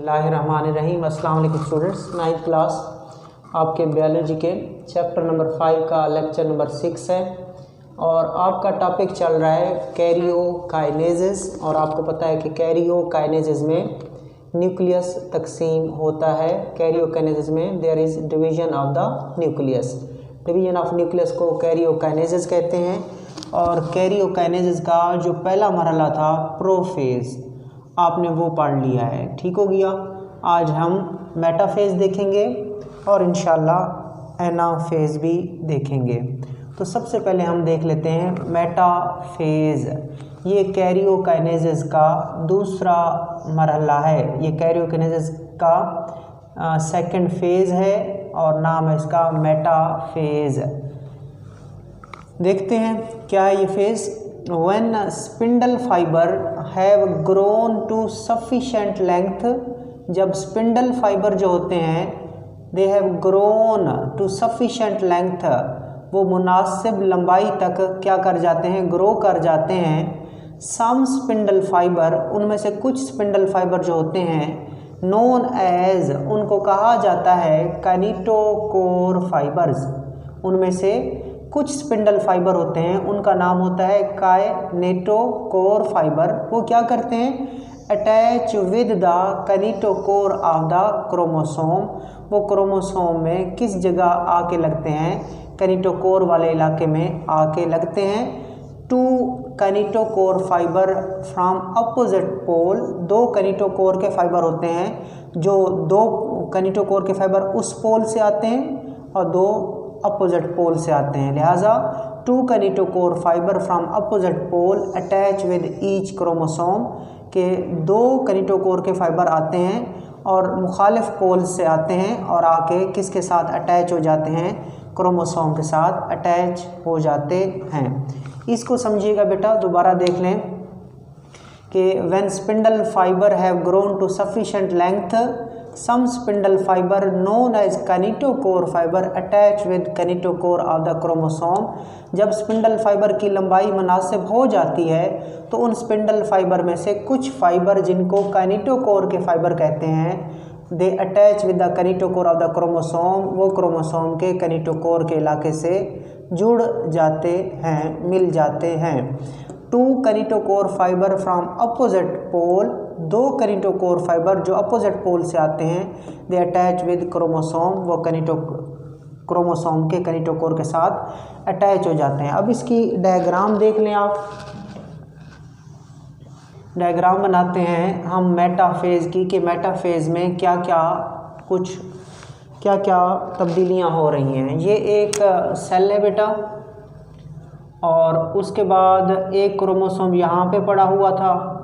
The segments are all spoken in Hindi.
बिस्मिल्लाहिर्रहमानिर्रहीम। अस्सलाम वालेकुम स्टूडेंट्स। 9th क्लास आपके बायोलॉजी के चैप्टर नंबर 5 का लेक्चर नंबर 6 है और आपका टॉपिक चल रहा है कैरियोकाइनेसिस। और आपको पता है कि कैरियोकाइनेसिस में न्यूक्लियस तकसीम होता है। कैरियोकाइनेसिस में there is division of the nucleus. Division of nucleus को कैरियोकाइनेसिस कहते हैं। और कैरियोकाइनेसिस का जो पहला मरहला था प्रोफेज, आपने वो पढ़ लिया है, ठीक हो गया। आज हम मेटाफेज देखेंगे और इंशाल्लाह एनाफेज भी देखेंगे। तो सबसे पहले हम देख लेते हैं मेटाफेज। ये कैरियोकाइनेसिस का दूसरा मरहला है। ये कैरियोकाइनेसिस का सेकंड फेज है और नाम है इसका मेटाफेज। देखते हैं क्या है ये phase. When spindle fiber have grown to sufficient length, जब स्पिंडल फाइबर जो होते हैं they have grown to sufficient length, वो मुनासिब लंबाई तक क्या कर जाते हैं, ग्रो कर जाते हैं। some spindle fiber, उनमें से कुछ स्पिंडल फाइबर जो होते हैं known as, उनको कहा जाता है काइनेटोकोर फाइबर्स। उनमें से कुछ स्पिंडल फाइबर होते हैं उनका नाम होता है काइनेटोकोर फाइबर। वो क्या करते हैं, attach with the kinetochore of the chromosome. वो क्रोमोसोम में किस जगह आके लगते हैं, काइनेटोकोर वाले इलाके में आके लगते हैं। Two kinetochore fibre from opposite pole, दो काइनेटोकोर के फाइबर होते हैं, जो दो काइनेटोकोर के फाइबर उस पोल से आते हैं और दो अपोजिट पोल से आते हैं। लिहाजा two kinetochore fibre from opposite pole attach with each chromosome, के दो काइनेटोकोर के फाइबर आते हैं और मुखालिफ पोल से आते हैं और आके किसके साथ अटैच हो जाते हैं, क्रोमोसोम के साथ अटैच हो जाते हैं। इसको समझिएगा बेटा, दोबारा देख लें कि when spindle fibre have grown to sufficient length, some spindle fiber known as kinetochore fiber attach with kinetochore of the chromosome। जब स्पिंडल फाइबर की लंबाई मुनासिब हो जाती है तो उन स्पिंडल फाइबर में से कुछ फाइबर जिनको काइनेटोकोर के फाइबर कहते हैं, they attach with the kinetochore of the chromosome, वो क्रोमोसोम के काइनेटोकोर के इलाके से जुड़ जाते हैं, मिल जाते हैं। Two kinetochore fibre from opposite pole, दो काइनेटोकोर फाइबर जो अपोजिट पोल से आते हैं, दे अटैच विद क्रोमोसोम, वो क्रोमोसोम के काइनेटोकोर के साथ अटैच हो जाते हैं। अब इसकी डायग्राम देख लें आप। डायग्राम बनाते हैं हम मेटाफेज की कि मेटाफेज में क्या क्या तब्दीलियां हो रही हैं। ये एक सेल है बेटा और उसके बाद एक क्रोमोसोम यहाँ पे पड़ा हुआ था,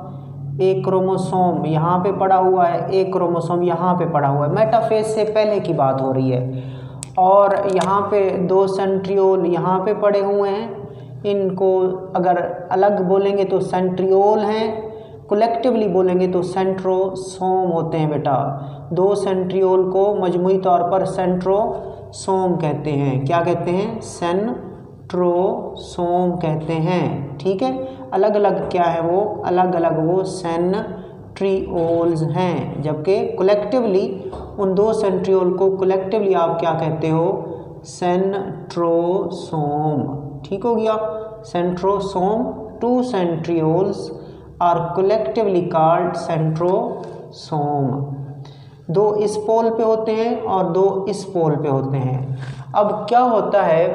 एक क्रोमोसोम यहाँ पे पड़ा हुआ है, एक क्रोमोसोम यहाँ पे पड़ा हुआ है। मेटाफेज से पहले की बात हो रही है। और यहाँ पे दो सेंट्रियोल यहाँ पे पड़े हुए हैं। इनको अगर अलग बोलेंगे तो सेंट्रियोल हैं, कलेक्टिवली बोलेंगे तो सेंट्रोसोम होते हैं बेटा। दो सेंट्रियोल को मजमूई तौर पर सेंट्रोसोम कहते हैं। क्या कहते हैं, सेंट्रोसोम कहते हैं, ठीक है। अलग अलग क्या है वो, अलग अलग वो सेंट्रियोल्स हैं, जबकि कलेक्टिवली उन दो सेंट्रियोल को कलेक्टिवली आप क्या कहते हो, सेंट्रोसोम, ठीक हो गया। Centrosome, two centrioles are collectively called centrosome. दो इस पोल पे होते हैं और दो इस पोल पे होते हैं। अब क्या होता है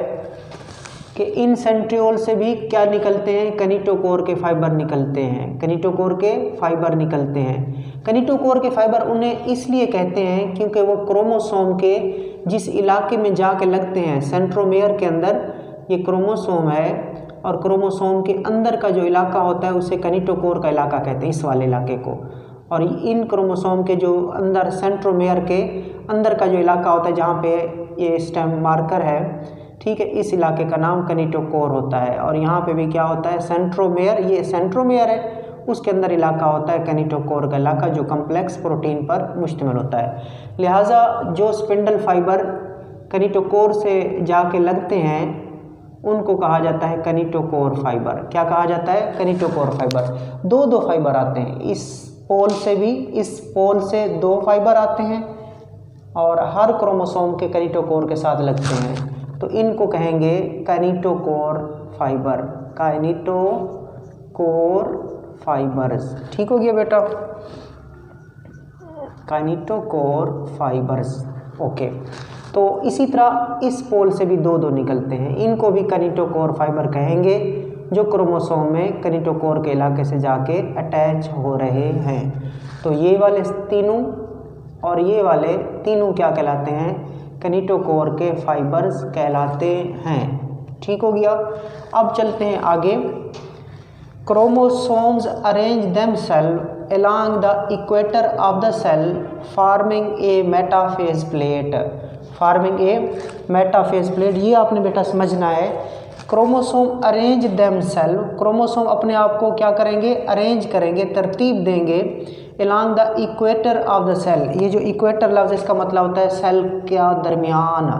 कि इन सेंट्रियोल से भी क्या निकलते हैं, काइनेटोकोर के फाइबर निकलते हैं, काइनेटोकोर के फाइबर निकलते हैं। काइनेटोकोर के फाइबर उन्हें इसलिए कहते हैं क्योंकि वो क्रोमोसोम के जिस इलाके में जाके लगते हैं, सेंट्रोमेयर के अंदर ये क्रोमोसोम है और क्रोमोसोम के अंदर का जो इलाका होता है उसे काइनेटोकोर का इलाका कहते हैं, इस वाले इलाके को। और इन क्रोमोसोम के जो अंदर सेंट्रोमेयर के अंदर का जो इलाका होता है जहाँ पे ये स्टेम मार्कर है, ठीक है, इस इलाके का नाम काइनेटोकोर होता है। और यहाँ पे भी क्या होता है, सेंट्रोमेयर, ये सेंट्रोमेयर है, उसके अंदर इलाका होता है काइनेटोकोर का इलाका जो कम्प्लेक्स प्रोटीन पर मुश्तमिल होता है। लिहाजा जो स्पिंडल फाइबर काइनेटोकोर से जाके लगते हैं उनको कहा जाता है काइनेटोकोर फाइबर। क्या कहा जाता है, काइनेटोकोर फाइबर। दो फाइबर आते हैं, इस पोल से भी, इस पोल से 2 फाइबर आते हैं और हर क्रोमोसोम के कैनिटोकोर के साथ लगते हैं, तो इनको कहेंगे कैनिटोकोर फाइबर, कैनिटोकोर फाइबर्स। ठीक हो गया बेटा, कैनिटोकोर फाइबर्स। ओके, तो इसी तरह इस पोल से भी 2 निकलते हैं, इनको भी कैनिटोकोर फाइबर कहेंगे, जो क्रोमोसोम में कैनिटोकोर के इलाके से जाके अटैच हो रहे हैं। तो ये वाले तीनों और ये वाले तीनों क्या कहलाते हैं, कैनिटोकोर के फाइबर्स कहलाते हैं। ठीक हो गया। अब चलते हैं आगे। Chromosomes arrange themselves along the equator of the cell forming a metaphase plate, forming a metaphase plate। ये आपने बेटा समझना है। क्रोमोसोम अरेंज देमसेल्फ, क्रोमोसोम अपने आप को क्या करेंगे, अरेंज करेंगे, तरतीब देंगे along the equator of the cell। ये जो इक्वेटर लफ्ज़ इसका मतलब होता है सेल का दरमियान,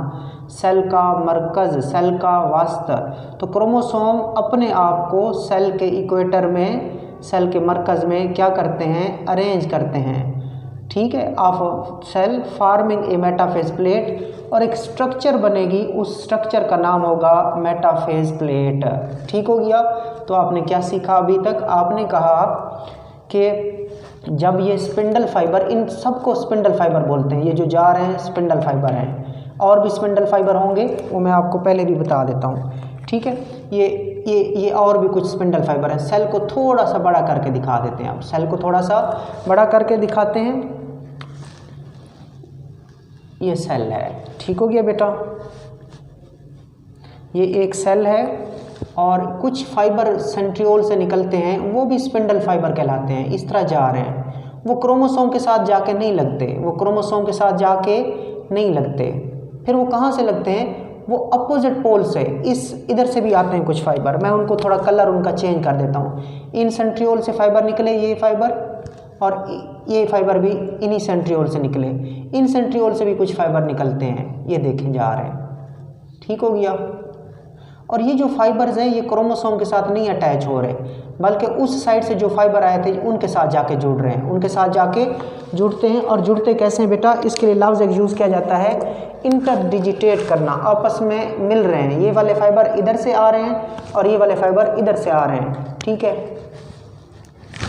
सेल का मरकज़, सेल का वास्ता। तो क्रोमोसोम अपने आप को सेल के इक्वेटर में, सेल के मरकज़ में क्या करते हैं, अरेंज करते हैं। ठीक है, of cell forming a metaphase plate, और एक स्ट्रक्चर बनेगी, उस स्ट्रक्चर का नाम होगा मेटाफेज प्लेट। ठीक हो गया। तो आपने क्या सीखा अभी तक, आपने कहा कि जब ये स्पिंडल फाइबर, इन सबको स्पिंडल फाइबर बोलते हैं, ये जो जा रहे हैं स्पिंडल फाइबर हैं, और भी स्पिंडल फाइबर होंगे वो मैं आपको पहले भी बता देता हूँ। ठीक है, ये और भी कुछ स्पिंडल फाइबर हैं। सेल को थोड़ा सा बड़ा करके दिखा देते हैं, अब सेल को थोड़ा सा बड़ा करके दिखाते हैं। ये सेल है। ठीक हो गया बेटा, ये एक सेल है और कुछ फाइबर सेंट्रियोल से निकलते हैं, वो भी स्पिंडल फाइबर कहलाते हैं। इस तरह जा रहे हैं, वो क्रोमोसोम के साथ जाके नहीं लगते, वो क्रोमोसोम के साथ जाके नहीं लगते। फिर वो कहाँ से लगते हैं, वो अपोजिट पोल से, इस इधर से भी आते हैं कुछ फाइबर। मैं उनको थोड़ा कलर उनका चेंज कर देता हूँ। इन सेंट्रियोल से फाइबर निकले, ये फाइबर, और ये फाइबर भी इन्हीं सेंट्रियोल से निकले। इन सेंट्रियोल से भी कुछ फाइबर निकलते हैं, ये देखें जा रहे हैं। ठीक हो गया। और ये जो फाइबर्स हैं ये क्रोमोसोम के साथ नहीं अटैच हो रहे, बल्कि उस साइड से जो फाइबर आए थे उनके साथ जाके जुड़ रहे हैं, उनके साथ जाके जुड़ते हैं। और जुड़ते कैसे हैं बेटा, इसके लिए लफ्ज़ एक यूज़ किया जाता है इंटरडिजिटेट करना, आपस में मिल रहे हैं। ये वाले फाइबर इधर से आ रहे हैं और ये वाले फाइबर इधर से आ रहे हैं। ठीक है,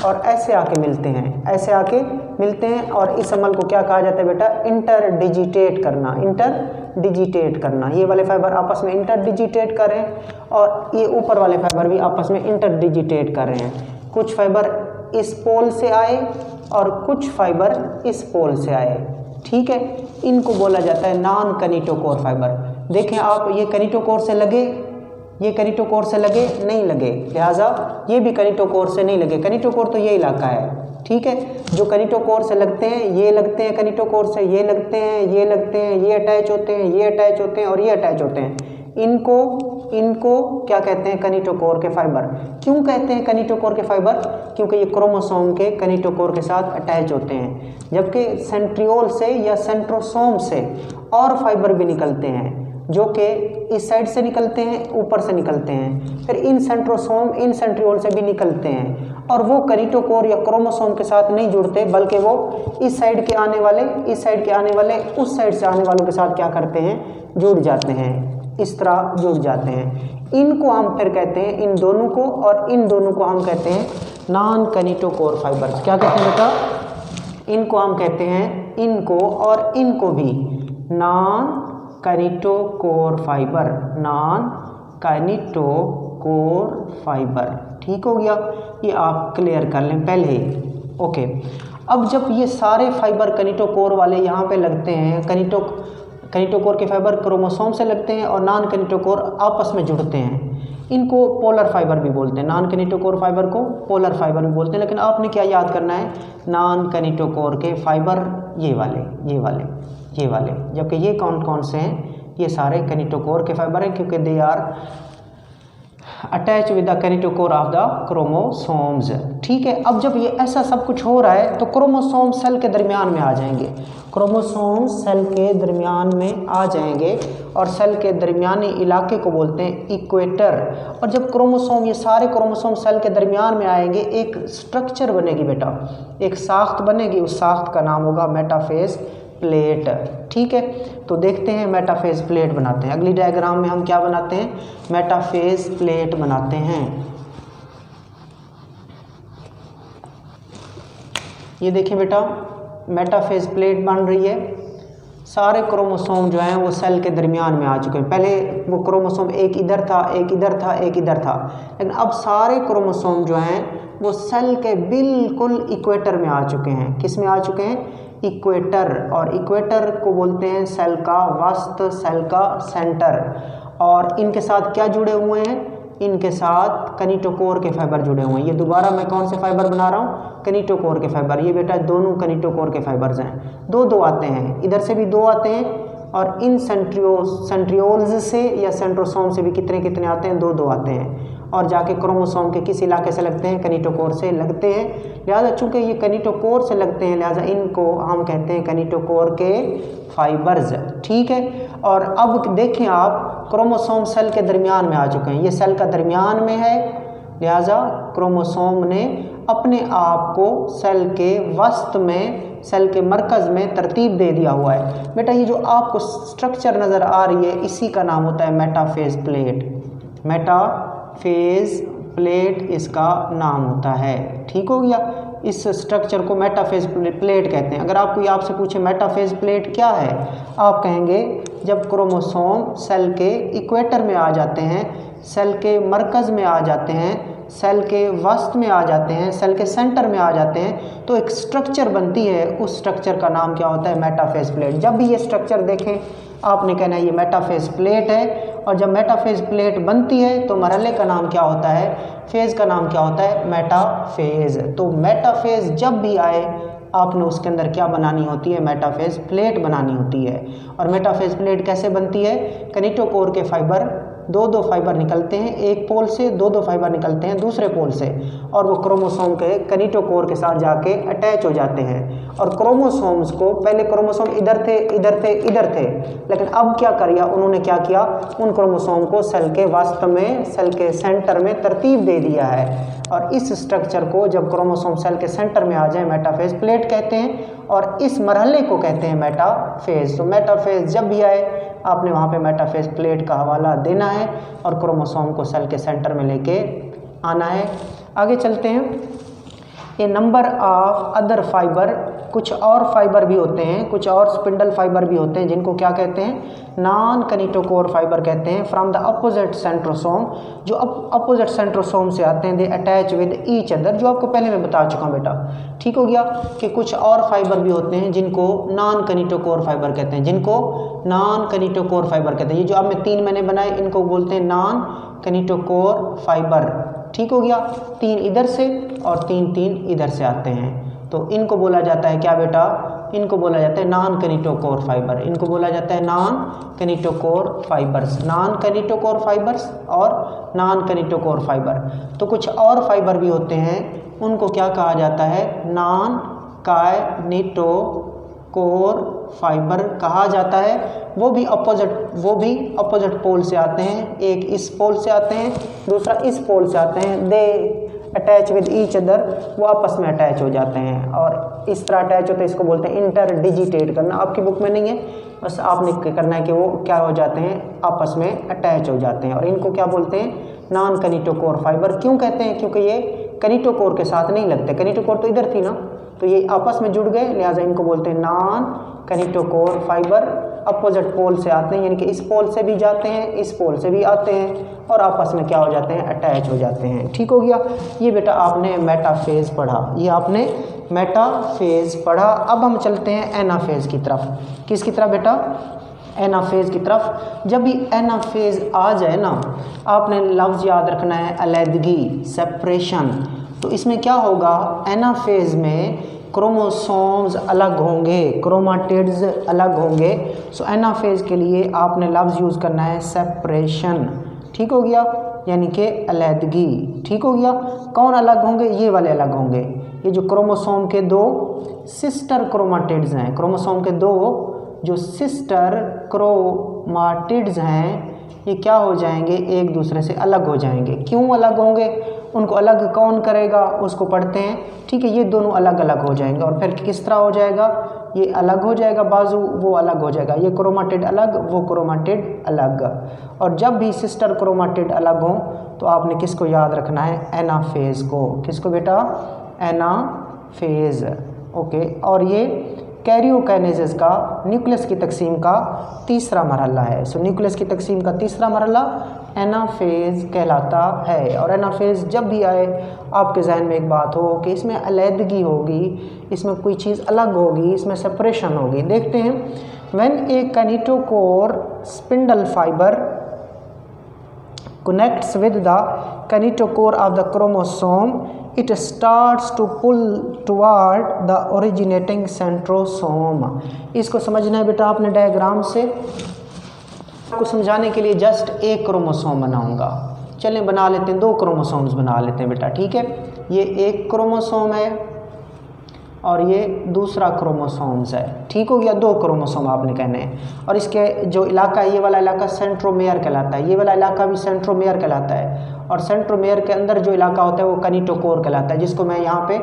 और ऐसे आके मिलते हैं, ऐसे आके मिलते हैं। और इस अमल को क्या कहा जाता है बेटा, इंटरडिजिटेट करना, इंटरडिजिटेट करना। ये वाले फाइबर आपस में इंटरडिजिटेट कर रहे हैं और ये ऊपर वाले फाइबर भी आपस में इंटरडिजिटेट कर रहे हैं। कुछ फाइबर इस पोल से आए और कुछ फाइबर इस पोल से आए। ठीक है, इनको बोला जाता है नॉन कैनिटोकोर फाइबर। देखें आप, ये कैनिटोकोर से लगे, ये कैनिटोकोर से लगे नहीं लगे, लिहाजा ये भी कैनिटोकोर से नहीं लगे। कैनिटोकोर तो ये इलाका है। ठीक है, जो कैनिटोकोर से लगते हैं ये लगते हैं, कैनिटोकोर से ये लगते हैं, ये लगते हैं, ये अटैच होते हैं, ये अटैच होते हैं और ये अटैच होते हैं। इनको क्या कहते हैं, कैनिटोकोर के फाइबर। क्यों कहते हैं कैनिटोकोर के फाइबर, क्योंकि ये क्रोमोसोम के कैनिटोकोर के साथ अटैच होते हैं। जबकि सेंट्रियोल से या सेंट्रोसोम से और फाइबर भी निकलते हैं, जो कि इस साइड से निकलते हैं, ऊपर से निकलते हैं। फिर इन सेंट्रोसोम, इन सेंट्रियोल से भी निकलते हैं, और वो कैनिटोकोर या क्रोमोसोम के साथ नहीं जुड़ते, बल्कि वो इस साइड के आने वाले, इस साइड के आने वाले, उस साइड से आने वालों के साथ क्या करते हैं, जुड़ जाते हैं। इस तरह जुड़ जाते हैं। इनको हम फिर कहते हैं, इन दोनों को और इन दोनों को हम कहते हैं नॉन कैनिटोकोर फाइबर्स। क्या कहते हैं बेटा, इनको हम कहते हैं, इनको और इनको भी non kinetochore fibre, non kinetochore fibre. ठीक हो गया, ये आप क्लियर कर लें पहले ही। ओके, अब जब ये सारे फाइबर कैनिटोकोर वाले यहाँ पे लगते हैं, कैनिटोकोर के फाइबर क्रोमोसोम से लगते हैं और नॉन कैनिटोकोर आपस में जुड़ते हैं, इनको पोलर फाइबर भी बोलते हैं। नॉन कैनिटोकोर फाइबर को पोलर फाइबर भी बोलते हैं। लेकिन आपने क्या याद करना है, नॉन कैनिटोकोर के फाइबर ये वाले, ये वाले, ये वाले। जबकि ये कौन कौन से हैं, ये सारे कैनिटोकोर के फाइबर हैं, क्योंकि they are attach with the kinetochore of the chromosomes. ठीक है, अब जब ये ऐसा सब कुछ हो रहा है तो क्रोमोसोम सेल के दरमियान में आ जाएंगे, क्रोमोसोम सेल के दरमियान में आ जाएंगे और सेल के दरमियानी इलाके को बोलते हैं इक्वेटर। और जब क्रोमोसोम, ये सारे क्रोमोसोम सेल के दरमियान में आएंगे, एक स्ट्रक्चर बनेगी बेटा, एक साख्त बनेगी, उस साख्त का नाम होगा मेटाफेज प्लेट। ठीक है, तो देखते हैं मेटाफेज प्लेट बनाते हैं। अगली डायग्राम में हम क्या बनाते हैं, मेटाफेज प्लेट बनाते हैं। ये देखिए बेटा, मेटाफेज प्लेट बन रही है। सारे क्रोमोसोम जो हैं वो सेल के दरमियान में आ चुके हैं। पहले वो क्रोमोसोम एक इधर था, एक इधर था, एक इधर था, लेकिन अब सारे क्रोमोसोम जो हैं वो सेल के बिल्कुल इक्वेटर में आ चुके हैं। किस में आ चुके हैं, इक्वेटर। और इक्वेटर को बोलते हैं सेल का वस्त, सेल का सेंटर। और इनके साथ क्या जुड़े हुए हैं, इनके साथ कैनिटोकोर के फाइबर जुड़े हुए हैं। ये दोबारा मैं कौन से फाइबर बना रहा हूँ, कैनिटोकोर के फाइबर। ये बेटा दोनों कैनिटोकोर के फाइबर्स हैं, दो दो आते हैं, इधर से भी दो आते हैं और इन सेंट्रियोल्स से या सेंट्रोसोम से भी कितने कितने आते हैं, दो दो आते हैं। और जाके क्रोमोसोम के किस इलाके से लगते हैं, कैनिटोकोर से लगते हैं। लिहाजा चूंकि ये कैनिटोकोर से लगते हैं, लिहाजा इनको हम कहते हैं कैनिटोकोर के फाइबर्स। ठीक है, और अब देखें आप, क्रोमोसोम सेल के दरमियान में आ चुके हैं, ये सेल का दरमियान में है, लिहाजा क्रोमोसोम ने अपने आप को सेल के वस्त में, सेल के मरकज़ में तरतीब दे दिया हुआ है। बेटा ये जो आपको स्ट्रक्चर नज़र आ रही है, इसी का नाम होता है मेटाफेज प्लेट। मेटाफेज प्लेट इसका नाम होता है। ठीक हो गया, इस स्ट्रक्चर को मेटाफेज प्लेट कहते हैं। अगर आप कोई आपसे पूछे मेटाफेज प्लेट क्या है, आप कहेंगे जब क्रोमोसोम सेल के इक्वेटर में आ जाते हैं, सेल के मरकज़ में आ जाते हैं, सेल के वस्त में आ जाते हैं, सेल के सेंटर में आ जाते हैं, तो एक स्ट्रक्चर बनती है। उस स्ट्रक्चर का नाम क्या होता है, मेटाफेज प्लेट। जब भी ये स्ट्रक्चर देखें आपने कहना है ये मेटाफेज प्लेट है। और जब मेटाफेज प्लेट बनती है तो मरहले का नाम क्या होता है, फेज़ का नाम क्या होता है, मेटाफेज। तो मेटाफेज जब भी आए आपने उसके अंदर क्या बनानी होती है, मेटाफेज प्लेट बनानी होती है। और मेटाफेज प्लेट कैसे बनती है, कैनिटोकोर के फाइबर, दो दो फाइबर निकलते हैं एक पोल से, दो दो फाइबर निकलते हैं दूसरे पोल से, और वो क्रोमोसोम के कैनिटोकोर के साथ जाके अटैच हो जाते हैं। और क्रोमोसोम्स को, पहले क्रोमोसोम इधर थे, इधर थे, इधर थे, लेकिन अब क्या किया उन्होंने, क्या किया, उन क्रोमोसोम को सेल के वास्तव में, सेल के सेंटर में तरतीब दे दिया है। और इस स्ट्रक्चर को जब क्रोमोसोम सेल के सेंटर में आ जाए, मेटाफेज प्लेट कहते हैं। और इस मरहले को कहते हैं मेटाफेज। तो मेटाफेज जब भी आए आपने वहाँ पे मेटाफेज प्लेट का हवाला देना है और क्रोमोसोम को सेल के सेंटर में लेके आना है। आगे चलते हैं। ये नंबर ऑफ अदर फाइबर, कुछ और फाइबर भी होते हैं, कुछ और स्पिंडल फाइबर भी होते हैं जिनको क्या कहते हैं, नॉन कैनिटोकोर फाइबर कहते हैं। फ्रॉम द अपोजिट सेंट्रोसोम, जो अपोजिट सेंट्रोसोम से आते हैं, they attach with each other, जो आपको पहले मैं बता चुका हूँ बेटा। ठीक हो गया कि कुछ और फाइबर भी होते हैं जिनको नॉन कैनिटोकोर फाइबर कहते हैं, जिनको नॉन कैनिटोकोर फाइबर कहते हैं। ये जो अब मैं 3 मैंने बनाए इनको बोलते हैं नॉन कैनिटोकोर फाइबर। ठीक हो गया, 3 इधर से और 3 इधर से आते हैं, तो इनको बोला जाता है क्या बेटा, इनको बोला जाता है नॉन कैनिटोकोर फाइबर। इनको बोला जाता है नॉन कैनिटोकोर फाइबर्स, नॉन कैनिटोकोर फाइबर्स और नॉन कैनिटोकोर फाइबर। तो कुछ और फाइबर भी होते हैं, उनको क्या कहा जाता है, नॉन कैनिटोकोर फाइबर कहा जाता है। वो भी अपोजिट पोल से आते हैं, एक इस पोल से आते हैं, दूसरा इस पोल से आते हैं। They attach with each other, वो आपस में अटैच हो जाते हैं और इस तरह अटैच होते हैं, इसको बोलते हैं इंटरडिजिटेट करना। आपकी बुक में नहीं है, बस आपने करना है कि वो क्या हो जाते हैं, आपस में अटैच हो जाते हैं। और इनको क्या बोलते हैं, नॉन कैनिटोकोर फाइबर। क्यों कहते हैं, क्योंकि ये कैनिटोकोर के साथ नहीं लगते, कैनिटोकोर तो इधर थी ना, तो ये आपस में जुड़ गए, लिहाजा इनको बोलते हैं non kinetochore fibre. Opposite pole से आते हैं, यानी कि इस पोल से भी जाते हैं, इस पोल से भी आते हैं और आपस में क्या हो जाते हैं, अटैच हो जाते हैं। ठीक हो गया, ये बेटा आपने मेटाफेज पढ़ा, ये आपने मेटाफेज पढ़ा। अब हम चलते हैं एनाफेज की तरफ। किसकी तरफ बेटा, एनाफेज की तरफ। जब भी एनाफेज आ जाए ना, आपने लफ्ज़ याद रखना है अलहदगी, सेपरेशन। तो इसमें क्या होगा, एनाफेज में क्रोमोसोम्स अलग होंगे, क्रोमाटिड्स अलग होंगे। सो एनाफेज के लिए आपने लफ्ज़ यूज़ करना है सेपरेशन। ठीक हो गया, यानी कि अलहदगी। ठीक हो गया। कौन अलग होंगे? ये वाले अलग होंगे। ये जो क्रोमोसोम के दो सिस्टर क्रोमाटिड्स हैं, क्रोमोसोम के दो जो सिस्टर क्रोमाटिड्स हैं, ये क्या हो जाएंगे? एक दूसरे से अलग हो जाएंगे। क्यों अलग होंगे? उनको अलग कौन करेगा? उसको पढ़ते हैं। ठीक है, ये दोनों अलग अलग हो जाएंगे। और फिर किस तरह हो जाएगा? ये अलग हो जाएगा बाजू, वो अलग हो जाएगा। ये क्रोमाटिड अलग, वो क्रोमाटिड अलग। और जब भी सिस्टर क्रोमाटिड अलग हों तो आपने किसको याद रखना है? एनाफेज को। किसको बेटा? एनाफेज। ओके। और ये कैरियोकाइनेसिस का न्यूक्लियस की तकसीम का तीसरा मरहला है। सो न्यूक्लियस की तकसीम का तीसरा मरहला एनाफेज कहलाता है। और एनाफेज जब भी आए आपके जहन में एक बात हो कि इसमें अलहदगी होगी, इसमें कोई चीज़ अलग होगी, इसमें सेपरेशन होगी। देखते हैं, when a kinetochore spindle fibre connects with the kinetochore of the chromosome, it starts to pull toward the originating centrosome। इसको समझना है बेटा आपने डायग्राम से। आपको समझाने के लिए जस्ट एक क्रोमोसोम बनाऊंगा। चलें बना लेते हैं, दो क्रोमोसोम्स बना लेते हैं बेटा। ठीक है, ये एक क्रोमोसोम है और ये दूसरा क्रोमोसोम्स है। ठीक हो गया, दो क्रोमोसोम आपने कहने हैं। और इसके जो इलाका है, ये वाला इलाका सेंट्रोमेयर कहलाता है, ये वाला इलाका भी सेंट्रोमेयर कहलाता है। और सेंट्रोमेयर के अंदर जो इलाका होता है वो कैनिटोकोर कहलाता है, जिसको मैं यहाँ पे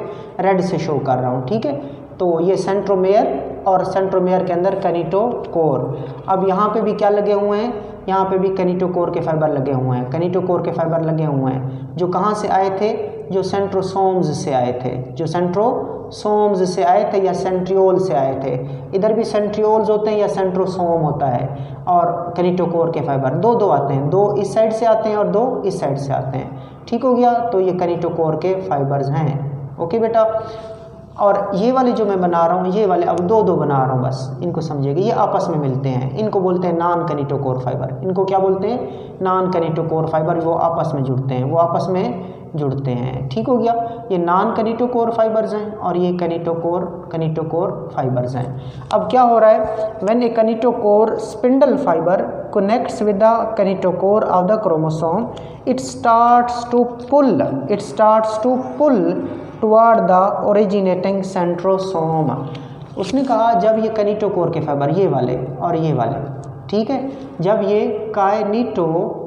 रेड से शो कर रहा हूँ। ठीक है, तो ये सेंट्रोमेयर और सेंट्रोमेयर के अंदर कैनिटोकोर। अब यहाँ पे भी क्या लगे हुए हैं? यहाँ पे भी कैनिटोकोर के फाइबर लगे हुए हैं। कैनिटोकोर के फाइबर लगे हुए हैं जो कहाँ से आए थे? जो सेंट्रोसोम्स से आए थे, जो सेंट्रोसोम्स से आए थे या सेंट्रियोल से आए थे। इधर भी सेंट्रियोल्स होते हैं या सेंट्रोसोम होता है। और कैनिटोकोर के फाइबर दो दो आते हैं, दो इस साइड से आते हैं और दो इस साइड से आते हैं। ठीक हो गया, तो ये कैनिटोकोर के फाइबर्स हैं। ओके बेटा। और ये वाले जो मैं बना रहा हूँ, ये वाले अब दो दो बना रहा हूँ, बस इनको समझिएगा। ये आपस में मिलते हैं, इनको बोलते हैं नॉन कैनिटोकोर फाइबर। इनको क्या बोलते हैं? Non kinetochore fibre. वो आपस में जुड़ते हैं, वो आपस में जुड़ते हैं। ठीक हो गया, ये नॉन कैनिटोकोर फाइबर्स हैं और ये कैनिटोकोर फाइबर्स हैं। अब क्या हो रहा है? When a kinetochore spindle fibre connects with the kinetochore of the chromosome, it starts to pull toward the originating centrosome. उसने कहा जब ये कैनिटोकोर के फाइबर, ये वाले और ये वाले, ठीक है, जब ये कैनिटोकोर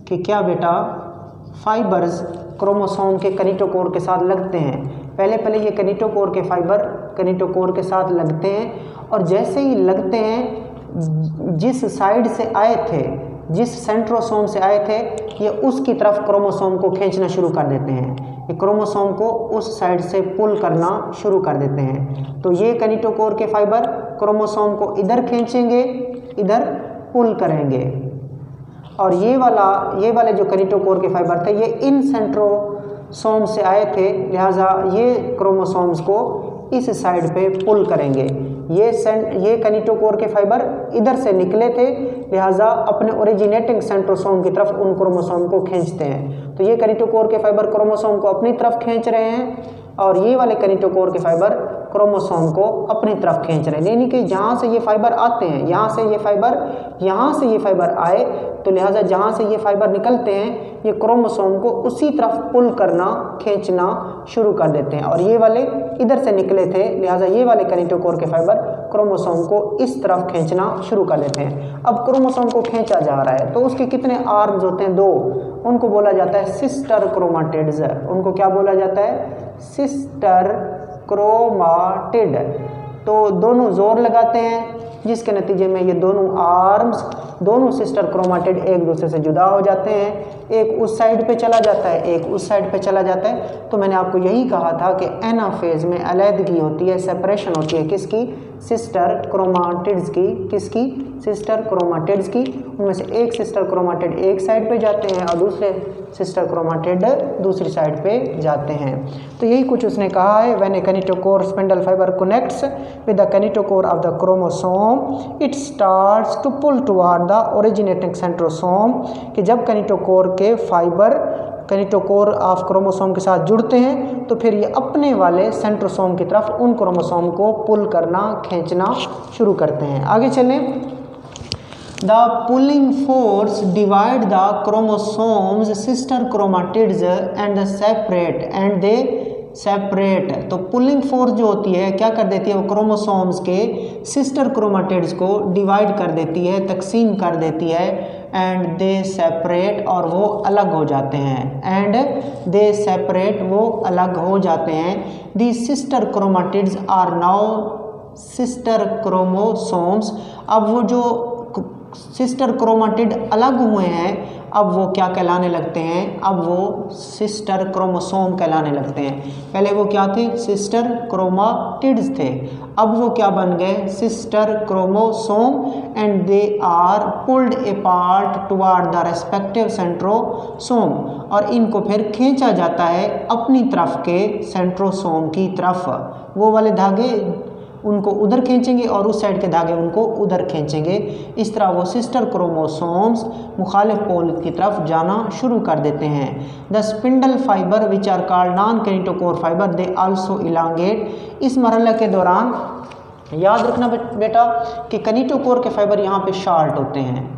के क्या बेटा फाइबर्स क्रोमोसोम के कैनिटोकोर के साथ लगते हैं। पहले ये कैनिटोकोर के फाइबर कैनिटोकोर के साथ लगते हैं और जैसे ही लगते हैं, जिस साइड से आए थे, जिस सेंट्रोसोम से आए थे, ये उसकी तरफ क्रोमोसोम को खींचना शुरू कर देते हैं। ये क्रोमोसोम को उस साइड से पुल करना शुरू कर देते हैं। तो ये कैनिटोकोर के फाइबर क्रोमोसोम को इधर खींचेंगे, इधर पुल करेंगे। और ये वाले जो कैनिटोकोर के फाइबर थे, ये इन सेंट्रोसोम से आए थे, लिहाजा ये क्रोमोसोम्स को इस साइड पे पुल करेंगे। ये कैनिटोकोर के फाइबर इधर से निकले थे, लिहाजा अपने ओरिजिनेटिंग सेंट्रोसोम की तरफ उन क्रोमोसोम को खींचते हैं। तो ये कैनिटोकोर के फाइबर क्रोमोसोम को अपनी तरफ खींच रहे हैं और ये वाले कैनिटोकोर के फाइबर क्रोमोसोम को अपनी तरफ खींच रहे हैं। यानी कि जहाँ से ये फाइबर आते हैं, यहाँ से ये फाइबर आए, तो लिहाजा जहाँ से ये फाइबर निकलते हैं, ये क्रोमोसोम को उसी तरफ पुल करना, खींचना शुरू कर देते हैं। और ये वाले इधर से निकले थे, लिहाजा ये वाले कैनिटोकोर के फाइबर क्रोमोसोम को इस तरफ खींचना शुरू कर देते हैं। अब क्रोमोसोम को खींचा जा रहा है, तो उसके कितने आर्म्स होते हैं? दो। उनको बोला जाता है सिस्टर क्रोमाटिड्स। उनको क्या बोला जाता है? Sister chromatid. तो दोनों जोर लगाते हैं, जिसके नतीजे में ये दोनों आर्म्स, दोनों सिस्टर क्रोमाटिड एक दूसरे से जुदा हो जाते हैं। एक उस साइड पे चला जाता है, एक उस साइड पे चला जाता है। तो मैंने आपको यही कहा था कि एनाफेज में अलहदगी होती है, सेपरेशन होती है। किसकी? सिस्टर क्रोमाटिड्स की। किसकी? सिस्टर क्रोमाटिड्स की। उनमें से एक सिस्टर क्रोमाटिड एक साइड पे जाते हैं और दूसरे सिस्टर क्रोमाटिड दूसरी साइड पे जाते हैं। तो यही कुछ उसने कहा है। When a kinetochore spindle fibre connects with the kinetochore of the chromosome, it starts to pull toward the originating centrosome. कि जब कैनिटोकोर के फाइबर किनेटोकोर ऑफ क्रोमोसोम के साथ जुड़ते हैं तो फिर ये अपने वाले सेंट्रोसोम की तरफ उन क्रोमोसोम को पुल करना, खींचना शुरू करते हैं। आगे चलें। The pulling force divide the chromosomes sister chromatids and they separate. तो पुलिंग फोर्स जो होती है क्या कर देती है, वो क्रोमोसोम्स के सिस्टर क्रोमाटिड्स को डिवाइड कर देती है, तकसीम कर देती है। एंड दे सेपरेट, और वो अलग हो जाते हैं। एंड दे सेपरेट, वो अलग हो जाते हैं। The sister chromatids are now sister chromosomes. अब वो जो सिस्टर क्रोमाटिड अलग हुए हैं, अब वो क्या कहलाने लगते हैं, अब वो सिस्टर क्रोमोसोम कहलाने लगते हैं। पहले वो क्या थे, सिस्टर क्रोमाटिड्स थे, अब वो क्या बन गए, sister chromosome. And they are pulled apart toward the respective centrosome, और इनको फिर खींचा जाता है अपनी तरफ के सेंट्रोसोम की तरफ। वो वाले धागे उनको उधर खींचेंगे और उस साइड के धागे उनको उधर खींचेंगे। इस तरह वो सिस्टर क्रोमोसोम्स मुखालिफ पोल की तरफ जाना शुरू कर देते हैं। The spindle fibre which are called non kinetochore fibre they also elongate. इस मरहले के दौरान याद रखना बेटा कि किनेटोकोर के फाइबर यहाँ पे शार्ट होते हैं।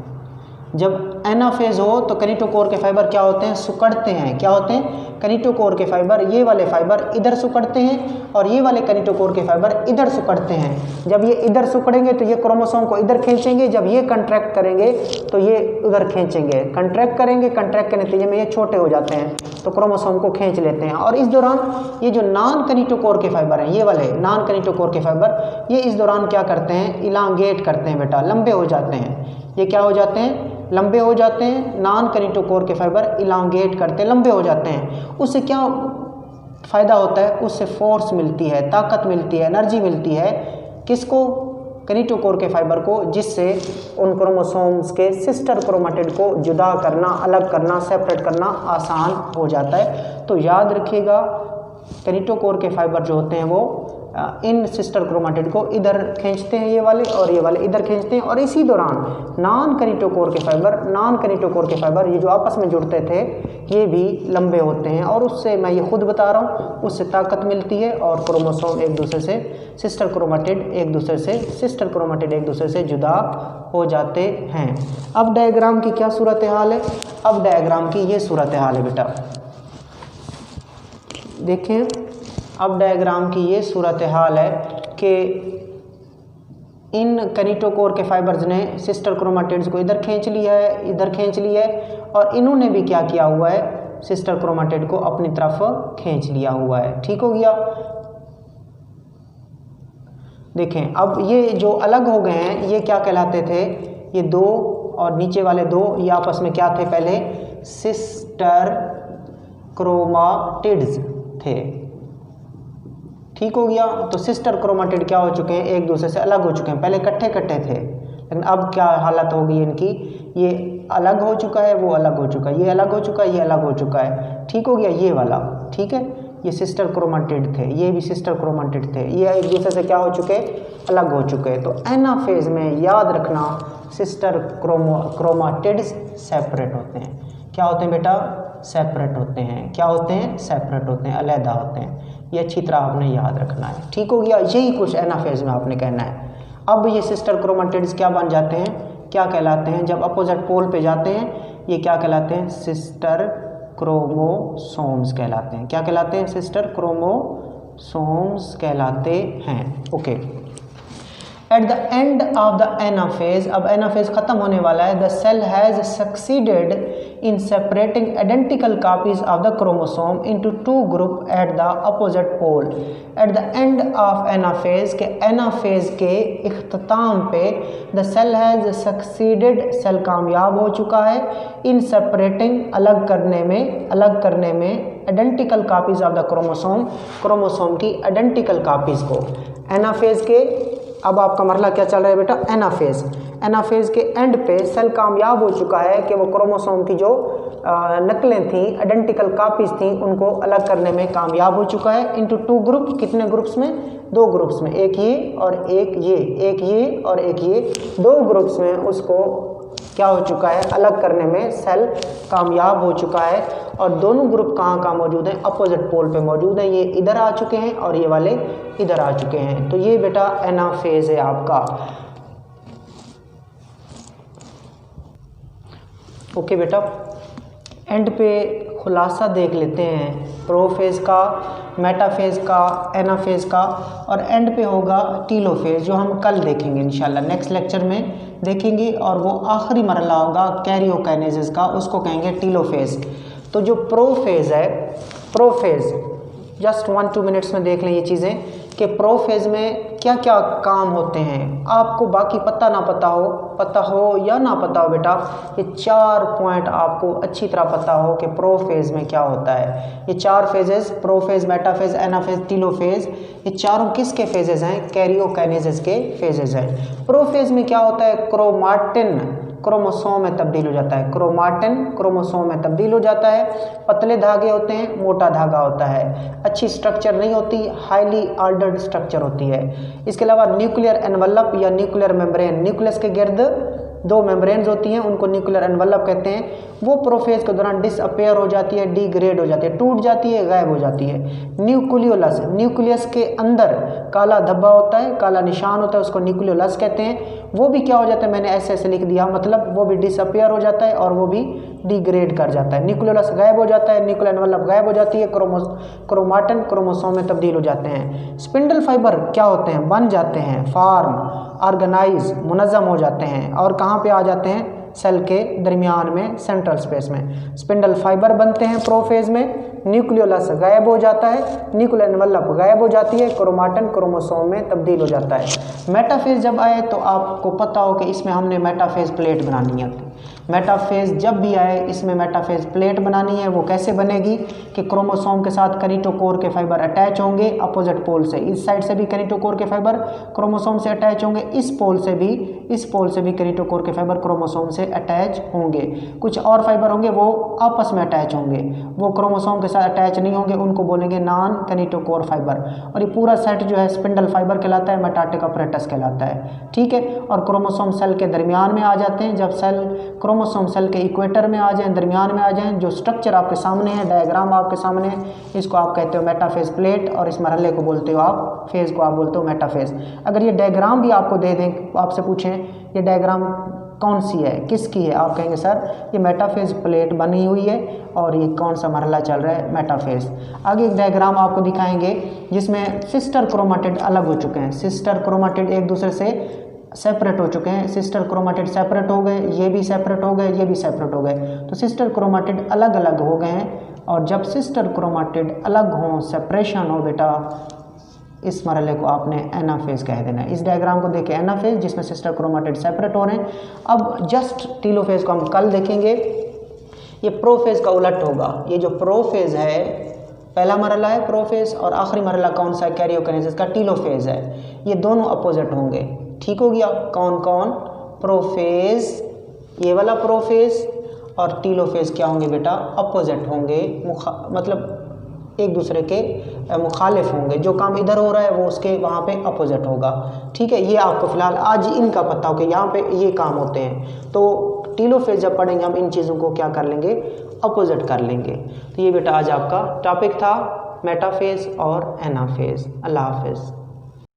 जब एनाफेज हो तो किनेटोकोर के फाइबर क्या होते हैं, सुकड़ते हैं। क्या होते हैं, किनेटोकोर के फाइबर, ये वाले फाइबर इधर सुकड़ते हैं और ये वाले किनेटोकोर के फाइबर इधर सुकड़ते हैं। जब ये इधर सुकड़ेंगे तो ये क्रोमोसोम को इधर खींचेंगे, जब ये कंट्रैक्ट करेंगे तो ये उधर खींचेंगे। कंट्रैक्ट करेंगे, कंट्रैक्ट के नतीजे में ये छोटे हो जाते हैं तो क्रोमोसोम को खींच लेते हैं। और इस दौरान ये जो नॉन किनेटोकोर के फाइबर हैं, ये वाले नॉन किनेटोकोर के फाइबर, ये इस दौरान क्या करते हैं, इलांगेट करते हैं बेटा, लंबे हो जाते हैं। ये क्या हो जाते हैं, लंबे हो जाते हैं। नॉन किनेटोकोर के फाइबर इलांगेट करते हैं, लंबे हो जाते हैं। उससे क्या फ़ायदा होता है, उससे फोर्स मिलती है, ताकत मिलती है, एनर्जी मिलती है। किसको, किनेटोकोर के फाइबर को, जिससे उन क्रोमोसोम्स के सिस्टर क्रोमाटिड को जुदा करना, अलग करना, सेपरेट करना आसान हो जाता है। तो याद रखिएगा किनेटोकोर के फाइबर जो होते हैं वो इन सिस्टर क्रोमाटिड को इधर खींचते हैं, ये वाले, और ये वाले इधर खींचते हैं। और इसी दौरान नॉन किनेटोकोर के फाइबर ये जो आपस में जुड़ते थे ये भी लंबे होते हैं, और उससे मैं ये खुद बता रहा हूँ, उससे ताकत मिलती है और क्रोमोसोम एक दूसरे से, सिस्टर क्रोमाटिड एक दूसरे से जुदा हो जाते हैं। अब डायग्राम की क्या सूरत हाल है, अब डायग्राम की ये सूरत हाल है बेटा, देखें। अब डायग्राम की ये सूरत हाल है कि इन किनेटोकोर के फाइबर्स ने सिस्टर क्रोमाटिड्स को इधर खींच लिया है, इधर खींच लिया है, और इन्होंने भी क्या किया हुआ है, सिस्टर क्रोमाटिड को अपनी तरफ खींच लिया हुआ है। ठीक हो गया। देखें अब ये जो अलग हो गए हैं ये क्या कहलाते थे, ये दो और नीचे वाले दो, ये आपस में क्या थे, पहले सिस्टर क्रोमाटिड्स थे। ठीक हो गया। तो सिस्टर क्रोमाटिड क्या हो चुके हैं, एक दूसरे से अलग हो चुके हैं। पहले इकट्ठे थे, लेकिन अब क्या हालत होगी इनकी, ये अलग हो चुका है, वो अलग हो चुका है, ये अलग हो चुका है, ये अलग हो चुका है। ठीक हो गया, ये वाला, ठीक है, ये सिस्टर क्रोमाटिड थे, ये भी सिस्टर क्रोमाटिड थे, ये एक दूसरे से क्या हो चुके, अलग हो चुके। तो एनाफेज में याद रखना सिस्टर क्रोमाटिड्स सेपरेट होते हैं। क्या होते हैं बेटा, सेपरेट होते हैं। क्या होते हैं, सेपरेट होते हैं, अलहदा होते हैं। ये अच्छी तरह आपने याद रखना है। ठीक हो गया, यही कुछ एनाफेज में आपने कहना है। अब ये सिस्टर क्रोमाटिड्स क्या बन जाते हैं, क्या कहलाते हैं, जब अपोजिट पोल पे जाते हैं ये क्या कहलाते हैं, सिस्टर क्रोमोसोम्स कहलाते हैं। क्या कहलाते हैं, सिस्टर क्रोमोसोम्स कहलाते हैं। Okay. At the end of the anaphase, अब एनाफेज खत्म होने वाला है, the cell has succeeded in separating identical copies of the chromosome into two group at the opposite pole. At the end of anaphase के, एनाफेज के इख्तिताम पे, the cell has succeeded, cell कामयाब हो चुका है, इन सेपरेटिंग, अलग करने में identical copies of the chromosome की आइडेंटिकल कॉपीज को। एनाफेज के अब आपका मरला क्या चल रहा है बेटा, एनाफेज के एंड पे सेल कामयाब हो चुका है कि वो क्रोमोसोम की जो नकलें थी, आइडेंटिकल कॉपीज थी, उनको अलग करने में कामयाब हो चुका है। इनटू टू ग्रुप, कितने ग्रुप्स में, दो ग्रुप्स में, एक ये और एक ये, एक ये और एक ये, दो ग्रुप्स में उसको क्या हो चुका है, अलग करने में सेल कामयाब हो चुका है। और दोनों ग्रुप कहाँ मौजूद हैं, अपोजिट पोल पे मौजूद हैं। ये इधर आ चुके हैं और ये वाले इधर आ चुके हैं। तो ये बेटा एनाफेज है आपका। ओके बेटा, एंड पे खुलासा देख लेते हैं प्रोफेज का, मेटाफेज का, एनाफेज का, और एंड पे होगा टीलोफेज जो हम कल देखेंगे इंशाल्लाह, नेक्स्ट लेक्चर में देखेंगे। और वो आखिरी मरहला होगा कैरियोकाइनेसिस का, उसको कहेंगे टीलोफेज। तो जो प्रोफेज है, प्रोफेज जस्ट 1-2 मिनट्स में देख लें ये चीज़ें कि प्रोफेज में क्या क्या काम होते हैं। आपको बाकी पता हो या ना पता हो बेटा, ये 4 पॉइंट आपको अच्छी तरह पता हो कि प्रोफेज में क्या होता है। ये 4 phases, prophase, metaphase, anaphase, telophase, ये चारों किसके फेजेस हैं, कैरियोकाइनेसिस के फेजेस हैं। प्रोफेज में क्या होता है, क्रोमाटिन क्रोमोसोम में तब्दील हो जाता है, क्रोमाटिन क्रोमोसोम में तब्दील हो जाता है। पतले धागे होते हैं, मोटा धागा होता है, अच्छी स्ट्रक्चर नहीं होती, हाईली ऑर्डर्ड स्ट्रक्चर होती है। इसके अलावा न्यूक्लियर एनवलप या न्यूक्लियर मेम्ब्रेन, न्यूक्लियस के गिर्द 2 मेम्ब्रेन्स होती हैं, उनको न्यूक्लियर एनवलप कहते हैं। वो प्रोफेज के दौरान डिसअपेयर हो जाती है, डिग्रेड हो जाती है, टूट जाती है, गायब हो जाती है। न्यूक्लियोलस, न्यूक्लियस के अंदर काला धब्बा होता है, काला निशान होता है, उसको न्यूक्लियोलस कहते हैं। वो भी क्या हो जाता है, मैंने ऐसे लिख दिया, मतलब वो भी डिसअपेयर हो जाता है और वो भी डिग्रेड कर जाता है। न्यूक्लियोलस गायब हो जाता है, न्यूक्लियर एनवलप गायब हो जाती है, क्रोमाटिन क्रोमोसोम में तब्दील हो जाते हैं। स्पिंडल फाइबर क्या होते हैं, बन जाते हैं, फॉर्म, ऑर्गेनाइज, मुनज़्ज़म हो जाते हैं। और कहाँ पे आ जाते हैं, सेल के दरमियान में, सेंट्रल स्पेस में स्पिंडल फाइबर बनते हैं प्रोफेज में। न्यूक्लियोलस गायब हो जाता है, न्यूक्लियर एनवलप गायब हो जाती है, क्रोमाटिन क्रोमोसोम में तब्दील हो जाता है। मेटाफेज जब आए तो आपको पता हो कि इसमें हमने मेटाफेज प्लेट बनानी है। मेटाफेज जब भी आए इसमें मेटाफेज प्लेट बनानी है। वो कैसे बनेगी कि क्रोमोसोम के साथ कैनिटोकोर के फाइबर अटैच होंगे अपोजिट पोल से। इस साइड से भी कैनिटोकोर के फाइबर क्रोमोसोम से अटैच होंगे, इस पोल से भी कैनिटोकोर के फाइबर क्रोमोसोम से अटैच होंगे। कुछ और फाइबर होंगे वो आपस में अटैच होंगे, वो क्रोमोसोम के साथ अटैच नहीं होंगे, उनको बोलेंगे नॉन कैनिटोकोर फाइबर। और ये पूरा सेट जो है स्पिंडल फाइबर कहलाता है, मेटाटिक अपरेटस कहलाता है, ठीक है। और क्रोमोसोम सेल के दरमियान में आ जाते हैं। जब सेल क्रोमोसोम सेल के इक्वेटर में आ जाएं, दरमियान में आ जाएं, जो स्ट्रक्चर आपके सामने है, डायग्राम आपके सामने है, इसको आप कहते हो मेटाफेज प्लेट, और इस मरहले को बोलते हो आप, फेज को आप बोलते हो मेटाफेज। अगर ये डायग्राम भी आपको दे दें, आपसे पूछें ये डायग्राम कौन सी है, किसकी है, आप कहेंगे सर ये मेटाफेज प्लेट बनी हुई है और ये कौन सा मरहला चल रहा है, मेटाफेज। आगे एक डायग्राम आपको दिखाएंगे जिसमें सिस्टर क्रोमाटिड अलग हो चुके हैं। सिस्टर क्रोमाटिड एक दूसरे से सेपरेट हो चुके हैं। सिस्टर क्रोमाटिड सेपरेट हो गए, ये भी सेपरेट हो गए, ये भी सेपरेट हो गए। तो सिस्टर क्रोमाटिड अलग अलग हो गए हैं। और जब सिस्टर क्रोमाटिड अलग हों, सेपरेशन हो बेटा, इस मरहले को आपने एनाफेज कह देना है। इस डायग्राम को देखें, एनाफेज जिसमें सिस्टर क्रोमाटिड सेपरेट हो रहे हैं। अब जस्ट टीलोफेज को हम कल देखेंगे। ये प्रोफेज का उलट होगा। ये जो प्रोफेज है, पहला मरहला है प्रोफेज और आखिरी मरहला कौन सा है, कैरियोकाइनेसिस का, टीलोफेज है। ये दोनों अपोजिट होंगे, ठीक हो गया। कौन कौन, प्रोफेज, ये वाला प्रोफेज और टीलोफेज क्या होंगे बेटा, अपोजिट होंगे, मतलब एक दूसरे के मुखालिफ होंगे। जो काम इधर हो रहा है वो उसके वहाँ पे अपोजिट होगा, ठीक है। ये आपको फिलहाल आज इनका पता हो कि यहाँ पे ये काम होते हैं। तो टीलोफेज जब पढ़ेंगे हम इन चीज़ों को क्या कर लेंगे, अपोजिट कर लेंगे। तो ये बेटा आज आपका टॉपिक था मेटाफेज और एनाफेज। अल्लाह हाफिज़।